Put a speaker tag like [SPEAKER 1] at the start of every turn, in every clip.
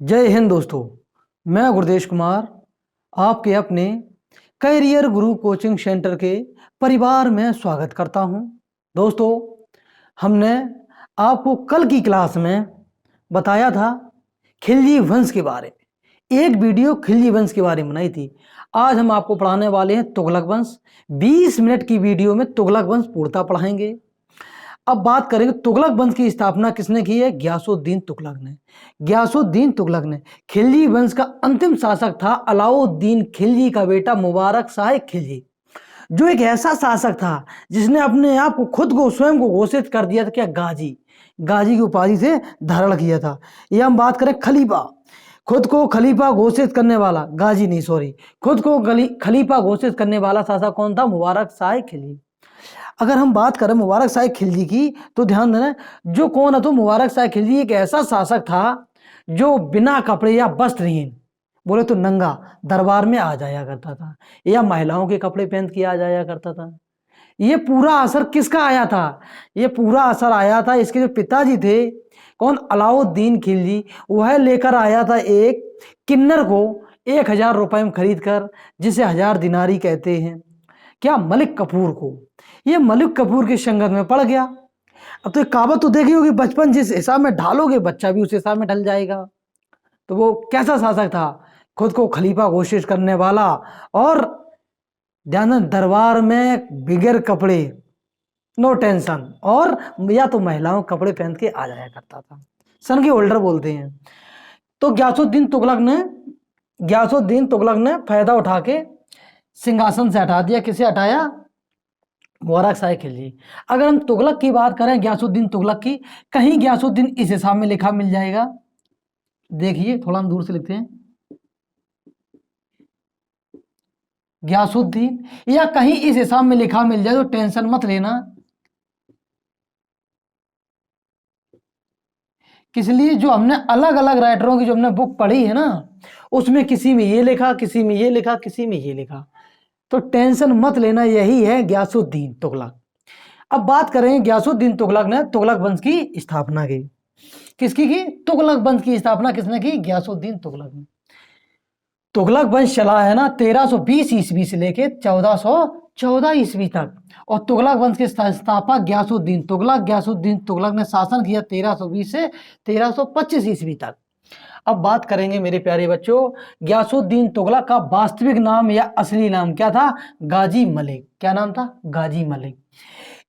[SPEAKER 1] जय हिंद दोस्तों। मैं गुरदेश कुमार आपके अपने कैरियर गुरु कोचिंग सेंटर के परिवार में स्वागत करता हूं। दोस्तों, हमने आपको कल की क्लास में बताया था खिलजी वंश के बारे में। एक वीडियो खिलजी वंश के बारे में बनाई थी। आज हम आपको पढ़ाने वाले हैं तुगलक वंश। 20 मिनट की वीडियो में तुगलक वंश पूर्णतः पढ़ाएंगे। अब बात करेंगे तुगलक वंश की स्थापना किसने की है? गयासुद्दीन तुगलक ने। गयासुद्दीन तुगलक ने। खिलजी वंश का अंतिम शासक था अलाउद्दीन खिलजी का बेटा मुबारक शाह खिलजी, जो एक ऐसा शासक था जिसने अपने आप को खुद को स्वयं को घोषित कर दिया था क्या? गाजी। गाजी की उपाधि से धारण किया था। ये हम बात करें खलीफा, खुद को खलीफा घोषित करने वाला, गाजी नहीं सॉरी, खुद को खलीफा घोषित करने वाला शासक कौन था? मुबारक शाह खिलजी। अगर हम बात करें मुबारक शाह खिलजी की तो ध्यान देना, जो कौन है तो मुबारक शाह खिलजी एक ऐसा शासक था जो बिना कपड़े या वस्त्रहीन, बोले तो नंगा, दरबार में आ जाया करता था, या महिलाओं के कपड़े पहन के आ जाया करता था। ये पूरा असर किसका आया था? ये पूरा असर आया था इसके जो पिताजी थे, कौन? अलाउद्दीन खिलजी। वह लेकर आया था एक किन्नर को 1000 रुपए में खरीद कर, जिसे 1000 दिनारी कहते हैं, क्या? मलिक कपूर को। ये मलिक कपूर की संगत में पड़ गया। अब तो एक कहावत तो देखी होगी, बचपन जिस हिसाब में ढालोगे बच्चा भी उस हिसाब में ढल जाएगा। तो वो कैसा शासक था? खुद को खलीफा घोषित करने वाला, और ध्यान, दरबार में बिगैर कपड़े, नो टेंशन, और या तो महिलाओं कपड़े पहन के आ जाया करता था। सन के होल्डर बोलते हैं। तो गयासुद्दीन तुगलक ने फायदा उठा के सिंहासन से हटा दिया। किसे हटाया? मुबारक शाह खिलजी। अगर हम तुगलक की बात करें, गयासुद्दीन तुगलक की, कहीं गयासुद्दीन इस हिसाब में लिखा मिल जाएगा। देखिए थोड़ा हम दूर से लिखते हैं, गयासुद्दीन, या कहीं इस हिसाब में लिखा मिल जाए तो टेंशन मत लेना। इसलिए जो हमने अलग अलग राइटरों की जो हमने बुक पढ़ी है ना, उसमें किसी में ये लिखा, किसी में ये लिखा, किसी में ये लिखा, तो टेंशन मत लेना। यही है गयासुद्दीन तुगलक। अब बात करें, गयासुद्दीन तुगलक ने तुगलक वंश की स्थापना की। किसकी की? तुगलक वंश की स्थापना किसने की? गयासुद्दीन तुगलक ने। तुगलक वंश चला है ना 1320 ईस्वी से लेके 1414 ईस्वी तक, और तुगलक वंश के संस्थापक गयासुद्दीन तुगलक ने शासन किया 1320 से 1325 ईस्वी तक। अब बात करेंगे मेरे प्यारे बच्चों, गयासुद्दीन तुगलक का वास्तविक नाम या असली नाम क्या था? गाजी मलिक। क्या नाम था? गाजी मलिक।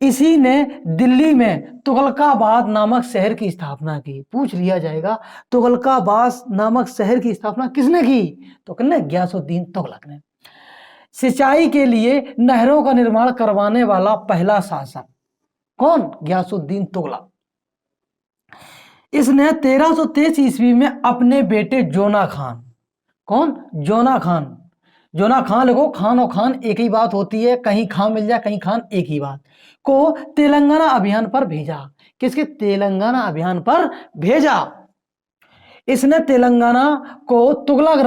[SPEAKER 1] इसी ने दिल्ली में तुगलकाबाद नामक शहर की स्थापना की। पूछ लिया जाएगा, तुगलकाबाद नामक शहर की स्थापना किसने की? तो किसने? गयासुद्दीन तुगलक ने। सिंचाई के लिए नहरों का निर्माण करवाने वाला पहला शासक कौन? गयासुद्दीन तुगलक। इसने 1323 ईस्वी में अपने बेटे जोना खान, कौन? जोना खान, जोना खान लिखो, खान और खान एक ही बात होती है, कहीं खान मिल जाए कहीं खान एक ही बात, को तेलंगाना अभियान पर भेजा। किसके? तेलंगाना अभियान पर भेजा। इसने तेलंगाना को तुगलक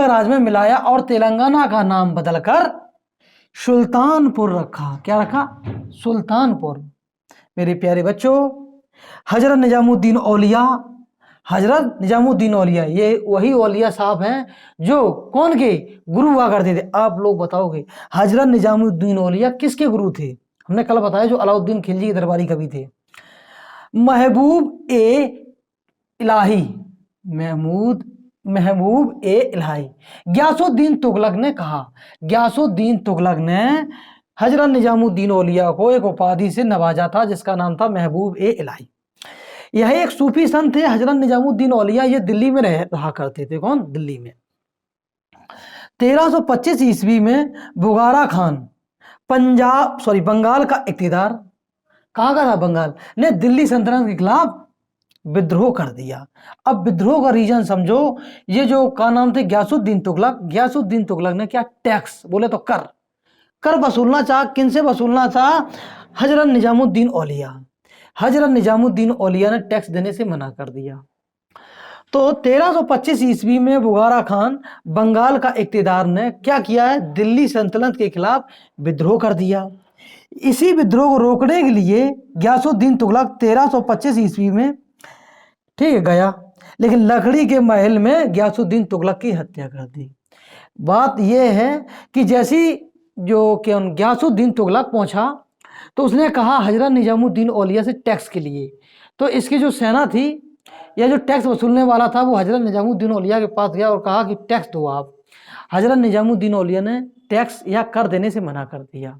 [SPEAKER 1] राज में मिलाया और तेलंगाना का नाम बदलकर सुल्तानपुर रखा। क्या रखा? सुल्तानपुर। मेरे प्यारे बच्चों, हजरत निजामुद्दीन औलिया, ये वही औलिया साहब हैं जो कौन के गुरु हुआ करते थे? आप लोग बताओगे, हजरत निजामुद्दीन औलिया किसके गुरु थे? हमने कल बताया जो अलाउद्दीन खिलजी के दरबारी कवि थे। महबूब ए इलाही। गयासुद्दीन तुगलक ने हजरत निजामुद्दीन औलिया को एक उपाधि से नवाजा था जिसका नाम था महबूब ए इलाही। यह एक सूफी संत थे हजरत निजामुद्दीन औलिया। ये दिल्ली में रहा करते थे। कौन? दिल्ली में। 1325 ईस्वी में बुगारा खान बंगाल का इख्तियार, कहाँ का था? बंगाल ने दिल्ली सल्तनत के खिलाफ विद्रोह कर दिया। अब विद्रोह का रीजन समझो, ये जो का नाम थे गयासुद्दीन तुगलक ने क्या? टैक्स, बोले तो कर वसूलना चाह। किनसे वसूलना चाह? हजरत निजामुद्दीन औलिया ने टैक्स देने से मना कर दिया। तो 1325 ईस्वी में बुगारा खान बंगाल का इख्तियार ने क्या किया है? दिल्ली सल्तनत के खिलाफ विद्रोह कर दिया। इसी विद्रोह को रोकने के लिए गयासुद्दीन तुगलक 1325 ईस्वी में ठीक है, गया, लेकिन लकड़ी के महल में गयासुद्दीन तुगलक की हत्या कर दी। बात यह है कि जैसी जो कि गयासुद्दीन तुगलक पहुंचा तो उसने कहा हजरत निजामुद्दीन औलिया से टैक्स के लिए। तो इसकी जो सेना थी या जो टैक्स वसूलने वाला था वो हजरत निजामुद्दीन औलिया के पास गया और कहा कि टैक्स दो आप। हजरत निजामुद्दीन औलिया ने टैक्स या कर देने से मना कर दिया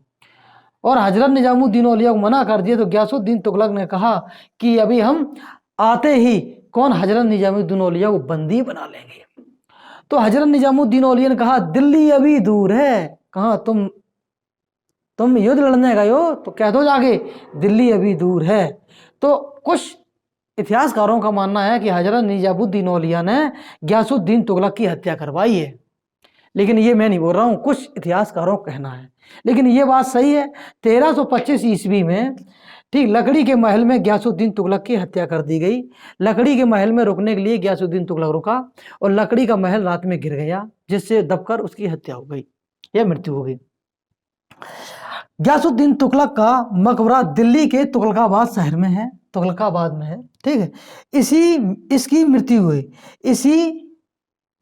[SPEAKER 1] और हजरत निजामुद्दीन औलिया को मना कर दिया। तो गयासुद्दीन तुगलक ने कहा कि अभी हम आते ही कौन हजरत निजामुद्दीन औलिया को बंदी बना लेंगे। तो हजरत निजामुद्दीन औलिया ने कहा दिल्ली अभी दूर है। कहा तुम युद्ध लड़ने गए हो तो कह दो जाके दिल्ली अभी दूर है। तो कुछ इतिहासकारों का मानना है कि हजरत निजामुद्दीन औलिया ने गयासुद्दीन तुगलक की हत्या करवाई है, लेकिन ये मैं नहीं बोल रहा हूँ, कुछ इतिहासकारों का कहना है। लेकिन ये बात सही है 1325 ईस्वी में ठीक लकड़ी के महल में गयासुद्दीन तुगलक की हत्या कर दी गई। लकड़ी के महल में रुकने के लिए गयासुद्दीन तुगलक रुका और लकड़ी का महल रात में गिर गया, जिससे दबकर उसकी हत्या हो गई या मृत्यु हो गई। गयासुद्दीन तुगलक का मकबरा दिल्ली के तुगलकाबाद शहर में है, तुगलकाबाद में है, ठीक है। इसकी मृत्यु हुई, इसी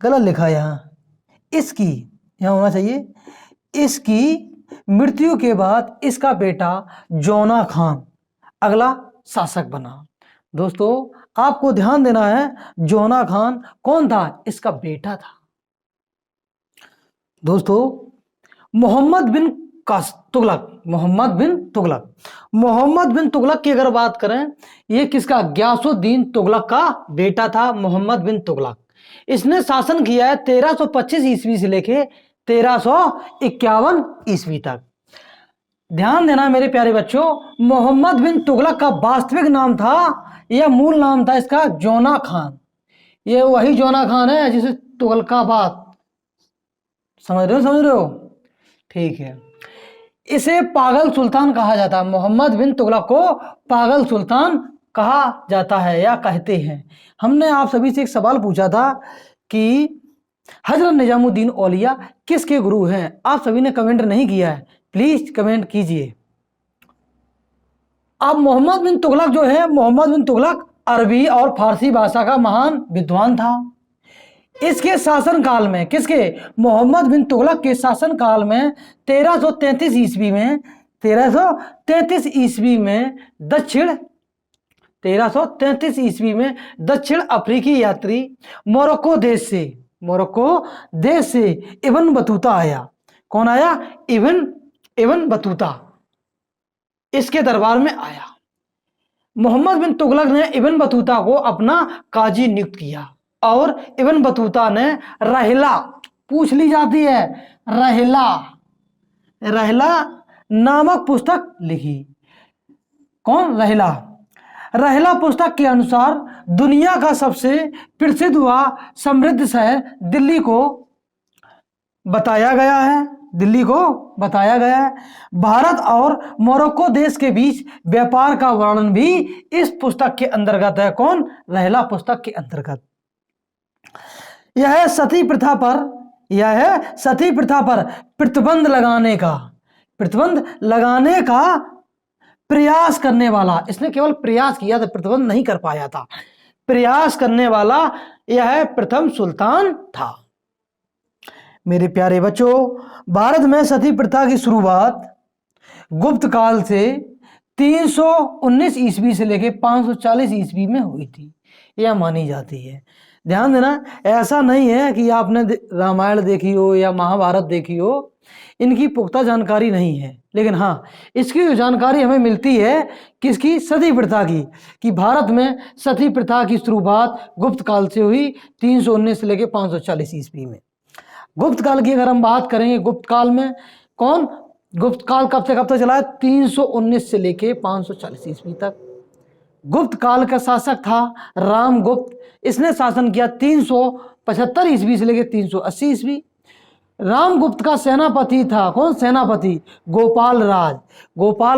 [SPEAKER 1] गलत लिखा यहाँ, इसकी यहाँ होना चाहिए, इसकी मृत्यु के बाद इसका बेटा जौना खान अगला शासक बना। दोस्तों आपको ध्यान देना है, जौना खान कौन था? इसका बेटा था। दोस्तों मोहम्मद बिन तुगलक, मोहम्मद बिन तुगलक की अगर बात करें, ये किसका? गयासुद्दीन तुगलक का बेटा था मोहम्मद बिन तुगलक। इसने शासन किया है 1325 ईस्वी से लेके 1351 ईस्वी तक। ध्यान देना मेरे प्यारे बच्चों, मोहम्मद बिन तुगलक का वास्तविक नाम था या मूल नाम था इसका जौना खान। ये वही जौना खान है जिसे तुगलकाबाद, समझ रहे हो? ठीक है। इसे पागल सुल्तान कहा जाता है। मोहम्मद बिन तुगलक को पागल सुल्तान कहा जाता है या कहते हैं। हमने आप सभी से एक सवाल पूछा था कि हजरत निजामुद्दीन औलिया किसके गुरु हैं? आप सभी ने कमेंट नहीं किया है, प्लीज कमेंट कीजिए। अब मोहम्मद बिन तुगलक जो है, मोहम्मद बिन तुगलक अरबी और फारसी भाषा का महान विद्वान था। इसके शासन काल में, किसके? मोहम्मद बिन तुगलक के शासन काल में 1333 ईस्वी में 1333 ईस्वी में दक्षिण अफ्रीकी यात्री मोरक्को देश से इब्न बतूता आया। कौन आया? इब्न बतूता इसके दरबार में आया। मोहम्मद बिन तुगलक ने इब्न बतूता को अपना काजी नियुक्त किया और इब्न बतूता ने रहला, पूछ ली जाती है, रहला नामक पुस्तक लिखी। कौन? रहला पुस्तक के अनुसार दुनिया का सबसे प्रसिद्ध व समृद्ध शहर दिल्ली को बताया गया है। भारत और मोरक्को देश के बीच व्यापार का वर्णन भी इस पुस्तक के अंतर्गत है। कौन? रहला पुस्तक के अंतर्गत। यह सती प्रथा पर प्रतिबंध लगाने का प्रयास करने वाला, इसने केवल प्रयास किया था, प्रतिबंध नहीं कर पाया था। प्रयास करने वाला यह प्रथम सुल्तान था। मेरे प्यारे बच्चों, भारत में सती प्रथा की शुरुआत गुप्त काल से 319 ईस्वी से लेकर 540 ईस्वी में हुई थी, यह मानी जाती है। ध्यान देना, ऐसा नहीं है कि आपने रामायण देखी हो या महाभारत देखी हो, इनकी पुख्ता जानकारी नहीं है। लेकिन हाँ, इसकी जो जानकारी हमें मिलती है किसकी? सती प्रथा की, कि भारत में सती प्रथा की शुरुआत गुप्त काल से हुई 319 से लेकर 540 ईस्वी में। गुप्त काल की अगर हम बात करेंगे, गुप्त काल में कौन? गुप्त काल कब से कब तक चला है? 319 से लेकर 540 ईस्वी तक। गुप्त काल का शासक था रामगुप्त। इसने शासन किया 375 ईस्वी से लेकर 380 ईस्वी। रामगुप्त का सेनापति था, कौन? सेनापति गोपाल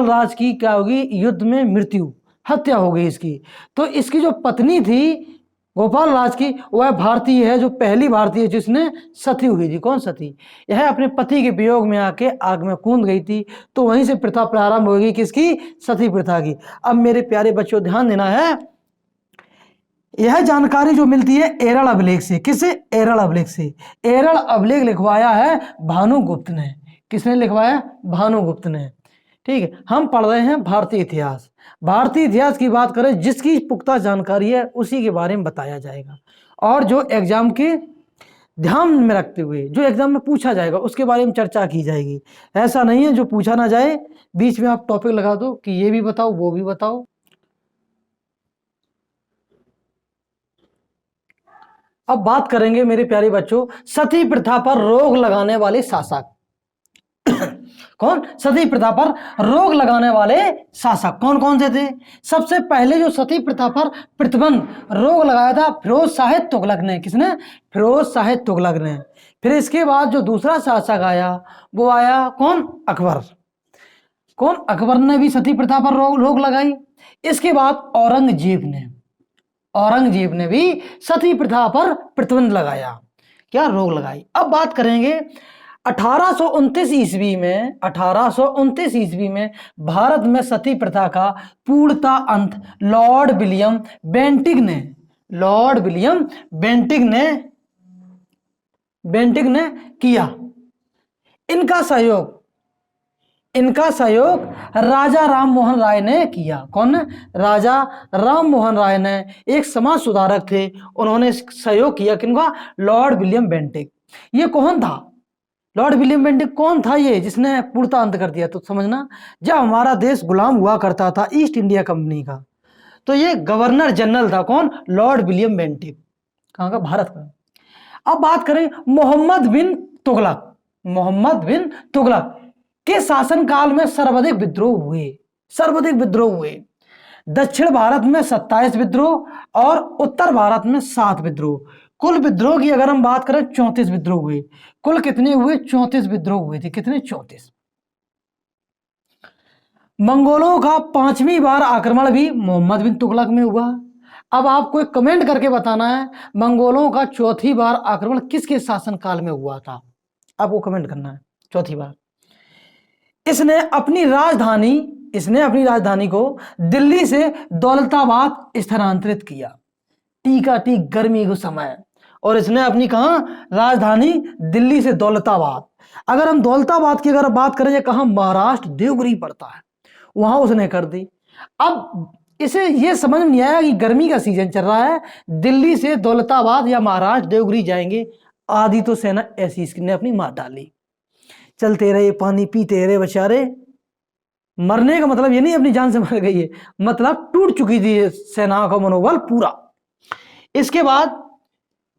[SPEAKER 1] राज की क्या होगी? युद्ध में मृत्यु, हत्या हो गई इसकी। तो इसकी जो पत्नी थी गोपाल राज की, वह भारतीय है, जो पहली भारतीय जिसने सती हुई थी। कौन? सती। यह अपने पति के वियोग में आके आग में कूद गई थी। तो वहीं से प्रथा प्रारंभ हो गई, किसकी? सती प्रथा की। अब मेरे प्यारे बच्चों ध्यान देना है, यह जानकारी जो मिलती है एरल अभिलेख से। किससे? एरल अभिलेख से। एरल अभिलेख लिखवाया है भानुगुप्त ने। किसने लिखवाया? भानुगुप्त ने। ठीक है, हम पढ़ रहे हैं भारतीय इतिहास। भारतीय इतिहास की बात करें, जिसकी पुख्ता जानकारी है उसी के बारे में बताया जाएगा, और जो एग्जाम के ध्यान में रखते हुए जो एग्जाम में पूछा जाएगा उसके बारे में चर्चा की जाएगी। ऐसा नहीं है जो पूछा ना जाए बीच में आप टॉपिक लगा दो कि ये भी बताओ वो भी बताओ। अब बात करेंगे मेरे प्यारे बच्चों सती प्रथा पर रोक लगाने वाले शासक। कौन? सती प्रथा पर रोक लगाने वाले शासक कौन कौन से थे? सबसे पहले जो सती प्रथा पर प्रतिबंध रोक लगाया था फिरोज शाह तुगलक ने। किसने? फिरोज शाह तुगलक ने। फिर इसके बाद जो दूसरा शासक आया वो आया कौन? अकबर। कौन? अकबर ने भी सती प्रथा पर रोक लगाई। इसके बाद औरंगजेब ने भी सती प्रथा पर प्रतिबंध लगाया। क्या? रोक लगाई। अब बात करेंगे 1829 ईस्वी में भारत में सती प्रथा का पूर्णतः अंत लॉर्ड विलियम बेंटिक ने किया। इनका सहयोग राजा राम मोहन राय ने किया। कौन? राजा राम मोहन राय ने, एक समाज सुधारक थे, उन्होंने सहयोग किया। किनका? Lord William Bentinck. ये कौन था? लॉर्ड विलियम बेंटिक कौन था? ये जिसने पूर्णता अंत कर दिया। तो समझना, जब हमारा देश गुलाम हुआ करता था ईस्ट इंडिया कंपनी का, तो ये गवर्नर जनरल था। कौन? Lord William Bentinck. कहाँ का? भारत का। अब बात करें मोहम्मद बिन तुगलक के शासनकाल में सर्वाधिक विद्रोह हुए। दक्षिण भारत में 27 विद्रोह और उत्तर भारत में 7 विद्रोह। कुल विद्रोह की अगर हम बात करें 34 विद्रोह हुए। कुल कितने हुए? 34 विद्रोह हुए थे। कितने? 34। मंगोलों का 5वीं बार आक्रमण भी मोहम्मद बिन तुगलक में हुआ। अब आपको एक कमेंट करके बताना है मंगोलों का चौथी बार आक्रमण किसके शासनकाल में हुआ था। आपको कमेंट करना है चौथी बार। इसने अपनी राजधानी को दिल्ली से दौलताबाद स्थानांतरित किया। टीका टीक गर्मी के समय, और इसने अपनी कहा राजधानी दिल्ली से दौलताबाद। अगर हम दौलताबाद की अगर बात करें, ये कहा महाराष्ट्र देवगिरी पड़ता है, वहां उसने कर दी। अब इसे ये समझ नहीं आया कि गर्मी का सीजन चल रहा है, दिल्ली से दौलताबाद या महाराष्ट्र देवगिरी जाएंगे। आधी तो सेना ऐसी इसने अपनी मार डाली। चलते रहे, पानी पीते रहे बेचारे। मरने का मतलब ये नहीं अपनी जान से मर गई है, मतलब टूट चुकी थी सेना का मनोबल पूरा। इसके बाद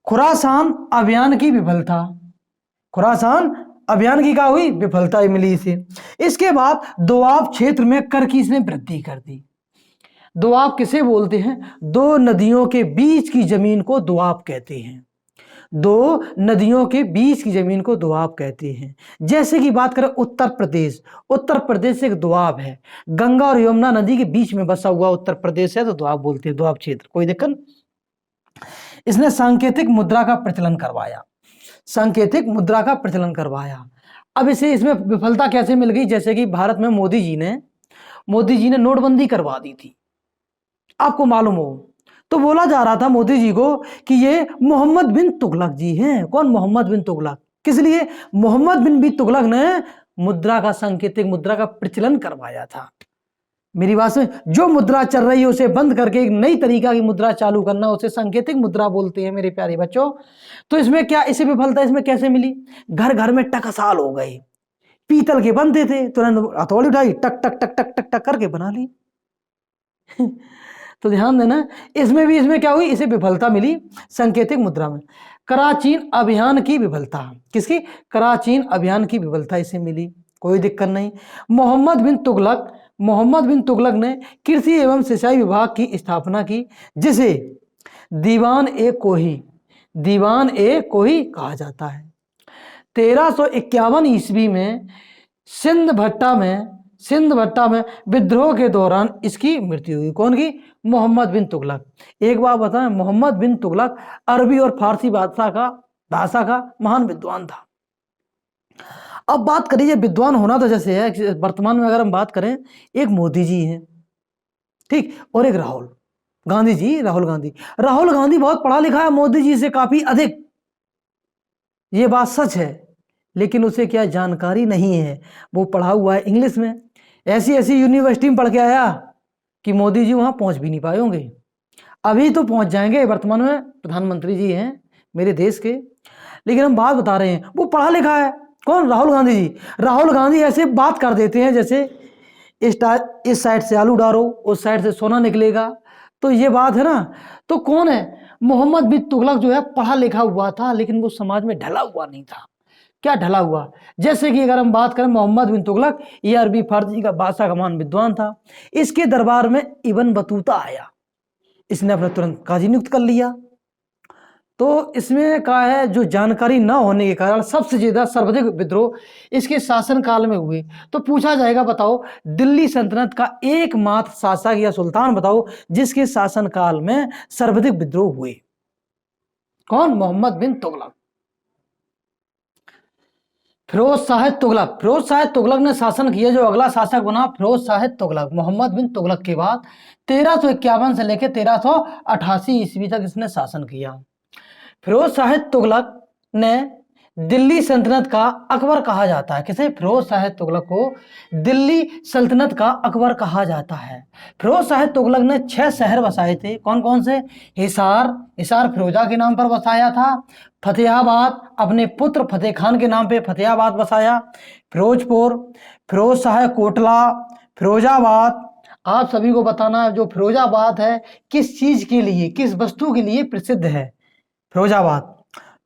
[SPEAKER 1] खुरासान अभियान की विफलता। खुरासान अभियान की क्या हुई? विफलता मिली इसे। इसके बाद दोआब क्षेत्र में कर की इसने वृद्धि कर दी। दोआब किसे बोलते हैं? दो नदियों के बीच की जमीन को दोआब कहते हैं। दो नदियों के बीच की जमीन को दोआब कहते हैं। जैसे कि बात करें उत्तर प्रदेश एक दोआब है। गंगा और यमुना नदी के बीच में बसा हुआ उत्तर प्रदेश है, तो दोआब बोलते हैं, दोआब क्षेत्र। कोई दिक्कत? इसने सांकेतिक मुद्रा का प्रचलन करवाया। अब इसमें विफलता कैसे मिल गई? जैसे कि भारत में मोदी जी ने नोटबंदी करवा दी थी, आपको मालूम हो। तो बोला जा रहा था मोदी जी को कि ये मोहम्मद बिन तुगलक जी हैं। कौन? मोहम्मद बिन तुगलक। किस लिए? मोहम्मद बिन तुगलक ने सांकेतिक मुद्रा का प्रचलन करवाया था। मेरी बात से, जो मुद्रा चल रही है उसे बंद करके एक नई तरीका की मुद्रा चालू करना, उसे सांकेतिक मुद्रा बोलते हैं मेरे प्यारे बच्चों। तो इसमें क्या इसे विफलता इसमें कैसे मिली? घर घर में टकसाल हो गए। पीतल के बनते थे, तुरंत हथौड़ी उठाई, टक टक टक टक टक टक करके बना ली। तो ध्यान देना, इसमें क्या हुई? इसे विफलता मिली सांकेतिक मुद्रा में। कराचीन अभियान की विफलता। किसकी? कराचीन अभियान की विफलता इसे मिली। कोई दिक्कत नहीं। मोहम्मद बिन तुगलक ने कृषि एवं सिंचाई विभाग की स्थापना की, जिसे दीवान ए कोही कहा जाता है। 1351 ईस्वी में सिंध भट्टा में विद्रोह के दौरान इसकी मृत्यु हुई। कौन की? मोहम्मद बिन तुगलक। एक बात बताएं, मोहम्मद बिन तुगलक अरबी और फारसी भाषा का महान विद्वान था। अब बात करिए विद्वान होना तो जैसे है, वर्तमान में अगर हम बात करें, एक मोदी जी हैं, ठीक, और एक राहुल। गांधी जी, राहुल गांधी। राहुल गांधी बहुत पढ़ा लिखा है, मोदी जी से काफी अधिक, ये बात सच है, लेकिन उसे क्या जानकारी नहीं है। वो पढ़ा हुआ है इंग्लिश में, ऐसी ऐसी यूनिवर्सिटी में पढ़ के आया कि मोदी जी वहां पहुंच भी नहीं पाए होंगे। अभी तो पहुंच जाएंगे, वर्तमान में प्रधानमंत्री जी हैं मेरे देश के, लेकिन हम बात बता रहे हैं, वो पढ़ा लिखा है। कौन? राहुल गांधी जी। राहुल गांधी ऐसे बात कर देते हैं जैसे इस साइड से आलू डालो, उस साइड से सोना निकलेगा, तो ये बात है ना। तो कौन है? मोहम्मद बिन तुगलक जो है पढ़ा लिखा हुआ था, लेकिन वो समाज में ढला हुआ नहीं था। क्या ढला हुआ? जैसे कि अगर हम बात करें, मोहम्मद बिन तुगलक ये अरबी फारसी का बादशाह का मान विद्वान था। इसके दरबार में इब्न बतूता आया, इसने अपना तुरंत काजी नियुक्त कर लिया। तो इसमें कहा है जो जानकारी न होने के कारण सबसे ज्यादा सर्वाधिक विद्रोह इसके शासनकाल में हुए। तो पूछा जाएगा, बताओ दिल्ली सल्तनत का एकमात्र शासक या सुल्तान बताओ जिसके शासनकाल में सर्वाधिक विद्रोह हुए। कौन? मोहम्मद बिन तुगलक। फिरोज शाह तुगलक। फिरोज शाह तुगलक ने शासन किया, जो अगला शासक बना फिरोज शाह तुगलक, मोहम्मद बिन तुगलक के बाद 1351 से लेकर 1388 ईस्वी तक इसने शासन किया। फिरोज शाह तुगलक ने दिल्ली सल्तनत का अकबर कहा जाता है। किसे? फिरोज शाह तुगलक को दिल्ली सल्तनत का अकबर कहा जाता है। फिरोज शाह तुगलक ने 6 शहर बसाए थे। कौन कौन से? हिसार, हिसार फिरोजा के नाम पर बसाया था। फतेहाबाद अपने पुत्र फतेह खान के नाम पे फतेहाबाद बसाया। फिरोजपुर, फिरोज शाह कोटला, फिरोजाबाद। आप सभी को बताना है जो फिरोजाबाद है किस चीज के लिए, किस वस्तु के लिए प्रसिद्ध है? फिरोजाबाद,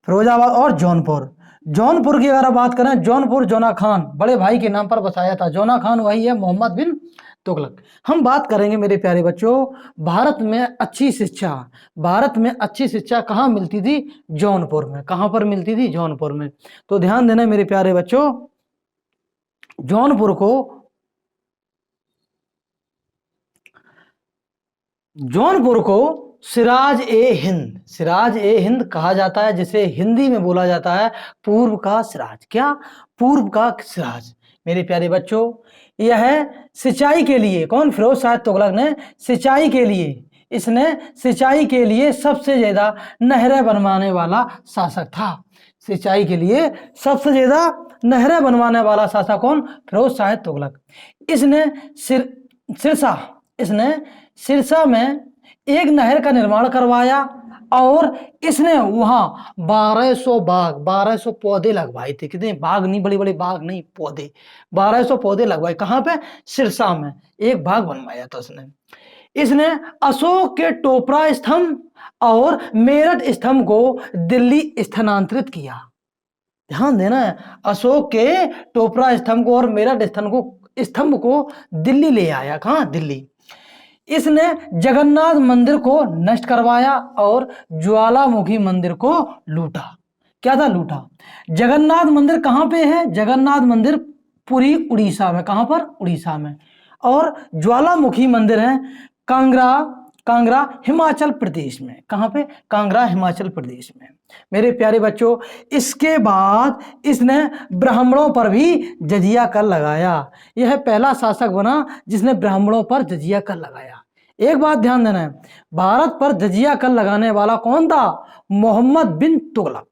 [SPEAKER 1] फिरोजाबाद और जौनपुर। जौनपुर की अगर बात करें, जौनपुर जोना खान बड़े भाई के नाम पर बसाया था। जोना खान वही है मोहम्मद बिन तुगलक। हम बात करेंगे मेरे प्यारे बच्चों, भारत में अच्छी शिक्षा, भारत में अच्छी शिक्षा कहाँ मिलती थी? जौनपुर में। कहाँ पर मिलती थी? जौनपुर में। तो ध्यान देना मेरे प्यारे बच्चों, जौनपुर को, जौनपुर को सिराज ए हिंद, सिराज ए हिंद कहा जाता है, जिसे हिंदी में बोला जाता है पूर्व का सिराज। क्या? पूर्व का सिराज। मेरे प्यारे बच्चों, यह सिंचाई के लिए, कौन? फिरोज शाह तुगलक ने सिंचाई के लिए, इसने सिंचाई के लिए सबसे ज्यादा नहरें बनवाने वाला शासक था। सिंचाई के लिए सबसे ज्यादा नहरें बनवाने वाला शासक कौन? फिरोज शाह तुगलक। इसने सिरसा, इसने सिरसा में एक नहर का निर्माण करवाया और इसने वहां 1200 बाग, 1200 पौधे लगवाए थे। कितने? बाग नहीं, बड़े बड़े बाग नहीं, पौधे। 1200 पौधे लगवाए। कहां पे? सिरसा में एक बाग बनवाया था उसने। इसने अशोक के टोपरा स्तंभ और मेरठ स्तंभ को दिल्ली स्थानांतरित किया। ध्यान देना है, अशोक के टोपरा स्तंभ को और मेरठ स्तंभ को दिल्ली ले आया। कहां? दिल्ली। इसने जगन्नाथ मंदिर को नष्ट करवाया और ज्वालामुखी मंदिर को लूटा। क्या था? लूटा। जगन्नाथ मंदिर कहां पे है? जगन्नाथ मंदिर पुरी उड़ीसा में। कहां पर? उड़ीसा में। और ज्वालामुखी मंदिर है कांगड़ा, कांगड़ा हिमाचल प्रदेश में। कहां पे? कांगड़ा हिमाचल प्रदेश में। मेरे प्यारे बच्चों, इसके बाद इसने ब्राह्मणों पर भी जजिया कर लगाया। यह पहला शासक बना जिसने ब्राह्मणों पर जजिया कर लगाया। एक बात ध्यान देना है, भारत पर जजिया कर लगाने वाला कौन था? मोहम्मद बिन तुगलक।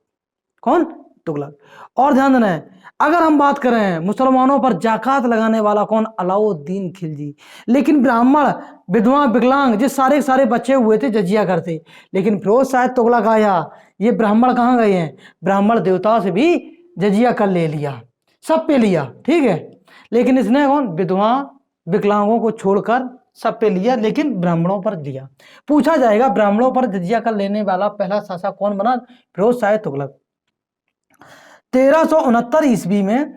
[SPEAKER 1] कौन? तुगलक। और ध्यान देना है, अगर हम बात करें मुसलमानों पर जाकात लगाने वाला कौन? अलाउद्दीन खिलजी। लेकिन ब्राह्मण, विधवा, विकलांग जिस सारे सारे बच्चे हुए थे जजिया करते, लेकिन फिरोज शाह तुगलक आया, ये ब्राह्मण कहाँ गए हैं? ब्राह्मण देवताओं से भी जजिया कर ले लिया, सब पे लिया, ठीक है। लेकिन इसने कौन? विधवा विकलांगों को छोड़कर सब पे लिया, लेकिन ब्राह्मणों पर लिया। पूछा जाएगा ब्राह्मणों पर जजिया कर लेने वाला पहला शासक कौन बना? फिरोज शाह तुगलक। 1369 ईस्वी में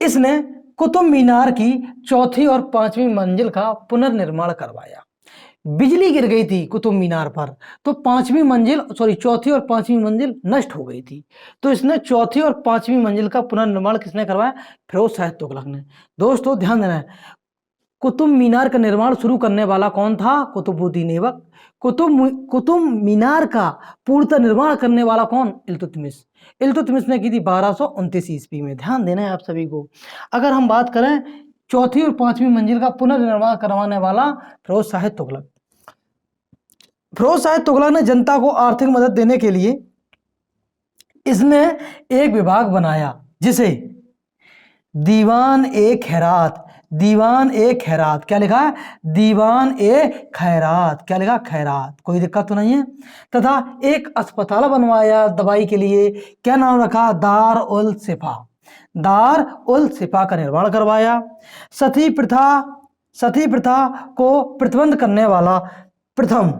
[SPEAKER 1] इसने कुतुब मीनार की चौथी और पांचवी मंजिल का पुनर्निर्माण करवाया। बिजली गिर गई थी कुतुब मीनार पर, तो चौथी और पांचवी मंजिल नष्ट हो गई थी, तो इसने चौथी और पांचवी मंजिल का पुनर्निर्माण किसने करवाया? फिरोज शाह तुगलक ने। दोस्तों ध्यान देना है, कुतुब मीनार का निर्माण शुरू करने वाला कौन था? कुतुबुद्दीन ऐबक। कुतुब मीनार का पूर्णतः निर्माण करने वाला कौन? इल्तुतमिश। इल्तुतमिश ने की थी 1229 ईस्वी में। ध्यान देना है आप सभी को। अगर हम बात करें चौथी और पांचवी मंजिल का पुनर्निर्माण करवाने वाला फिरोज शाह तुगलक। फिरोज शाह तुगलक ने जनता को आर्थिक मदद देने के लिए इसने एक विभाग बनाया जिसे दीवान ए खैरात, दीवान ए खैरात, क्या लिखा है? दीवान ए खैरात, क्या लिखा? खैरात, कोई दिक्कत तो नहीं है। तथा एक अस्पताल बनवाया दवाई के लिए, क्या नाम रखा? दार उल शिफा, दार उल शिफा का निर्माण करवाया। सती प्रथा को प्रतिबंध करने वाला प्रथम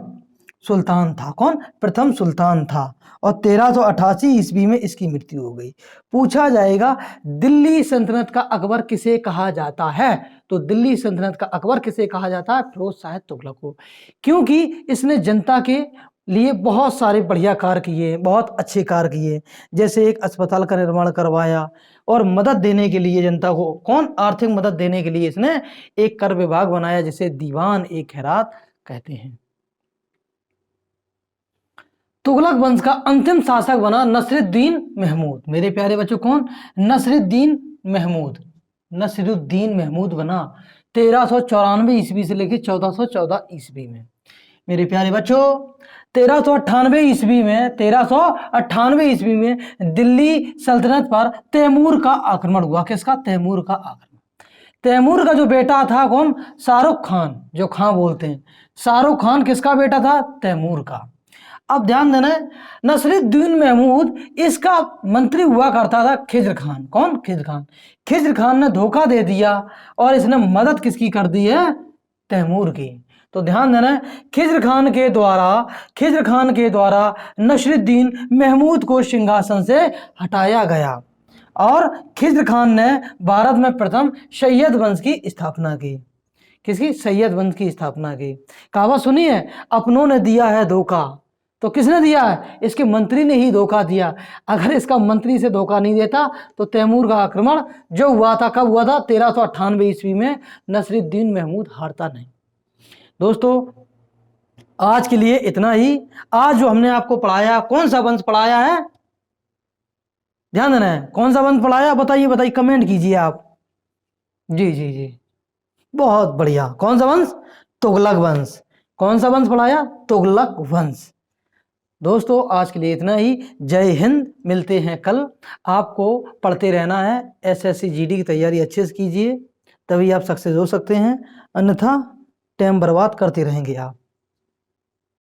[SPEAKER 1] सुल्तान था। कौन? प्रथम सुल्तान था। और 1388 ईस्वी में इसकी मृत्यु हो गई। पूछा जाएगा दिल्ली सल्तनत का अकबर किसे कहा जाता है? तो दिल्ली सल्तनत का अकबर किसे कहा जाता है? फिरोज शाह तुगलक को, क्योंकि इसने जनता के लिए बहुत सारे बढ़िया कार्य किए, बहुत अच्छे कार्य किए, जैसे एक अस्पताल का निर्माण करवाया और मदद देने के लिए जनता को, कौन? आर्थिक मदद देने के लिए इसने एक कर विभाग बनाया जिसे दीवान ए खैरात कहते हैं। तुगलक वंश का अंतिम शासक बना नसरुद्दीन महमूद। मेरे प्यारे बच्चों, कौन? नसरुद्दीन महमूद, नसरुद्दीन महमूद बना 1394 ईस्वी से लेकर 1414 ईस्वी में। मेरे प्यारे बच्चों, 1398 ईस्वी में, 1398 ईस्वी में दिल्ली सल्तनत पर तैमूर का आक्रमण हुआ। किसका? तैमूर का आक्रमण। तैमूर का जो बेटा था, कौन? शाहरुख खान, जो खां बोलते हैं, शाहरुख खान किसका बेटा था? तैमूर का। अब ध्यान देना, नसरुद्दीन महमूद इसका मंत्री हुआ करता था खिज्र खान। कौन? खिज्र खान। खिज्र खान ने धोखा दे दिया और इसने मदद किसकी कर दी है? तैमूर की। तो ध्यान देना, खिज्र खान के द्वारा नसरुद्दीन महमूद को सिंहासन से हटाया गया और खिज्र खान ने भारत में प्रथम सैयद वंश की स्थापना की। किसकी? सैयद वंश की स्थापना की। कहावत सुनी है, अपनों ने दिया है धोखा, तो किसने दिया है? इसके मंत्री ने ही धोखा दिया। अगर इसका मंत्री से धोखा नहीं देता तो तैमूर का आक्रमण जो हुआ था, कब हुआ था? 1398 ईस्वी में। नसरुद्दीन महमूद हारता नहीं। दोस्तों, आज के लिए इतना ही। आज जो हमने आपको पढ़ाया, कौन सा वंश पढ़ाया है? ध्यान देना है, कौन सा वंश पढ़ाया? बताइए, कमेंट कीजिए आप। जी जी जी, बहुत बढ़िया। कौन सा वंश? तुगलक वंश। कौन सा वंश पढ़ाया? तुगलक वंश। दोस्तों, आज के लिए इतना ही। जय हिंद। मिलते हैं कल। आपको पढ़ते रहना है, एसएससी जीडी की तैयारी अच्छे से कीजिए, तभी आप सक्सेस हो सकते हैं, अन्यथा टाइम बर्बाद करते रहेंगे आप।